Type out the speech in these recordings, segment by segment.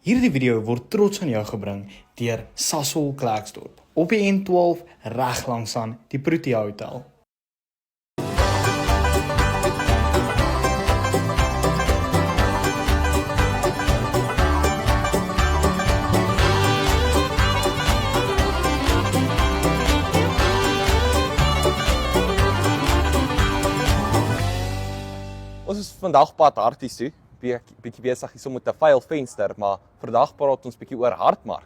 Hierdie video word trots aan jou gebring deur Sasol Klerksdorp op die N12 reg langs aan die Protea Hotel. Ons is vandag pad Harties toe, bietjie besig hier so met 'n vuil venster, maar vandag praat ons bietjie oor Hartmark.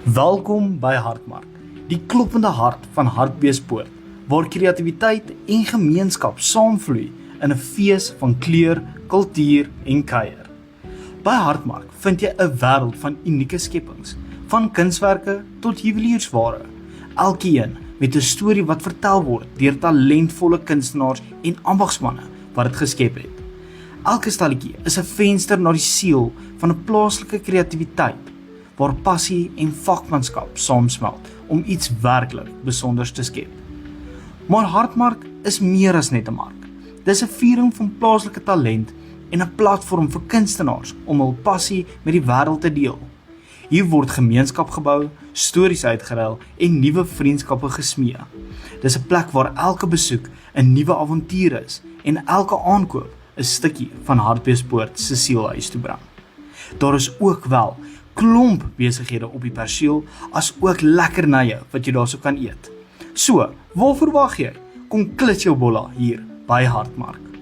Welkom by Hartmark, die kloppende hart van Hartbeespoort, waar kreatiwiteit en gemeenskap saamvloei in 'n fees van kleur, kultuur en kuier. By Hartmark vind jy 'n wêreld van unieke skepings, van kunswerke tot juweliersware, elkeen met 'n storie wat vertel word deur talentvolle kunstenaars en ambagsmanne wat dit geskep het. Elke stalletjie is 'n venster na die siel van 'n plaaslike kreatiwiteit, waar passie en vakmanskap saamsmelt om iets werklik besonders te skep. Maar Hartmark is meer as net 'n mark. Dis 'n viering van plaaslike talent en 'n platform vir kunstenaars om hul passie met die wêreld te deel. Hier word gemeenskap gebou, stories uitgeruil en nuwe vriendskappe gesmee. Dis 'n plek waar elke besoek 'n nuwe avontuur is en elke aankoop 'n stukkie van Hartbeespoort se sielhuis toe bring. Daar is ook wel klomp besighede op die perseel, as ook lekkernye wat jy daarso kan eet. So, waarvoor wag jy? Kom klits jou bolla hier by Hartmark.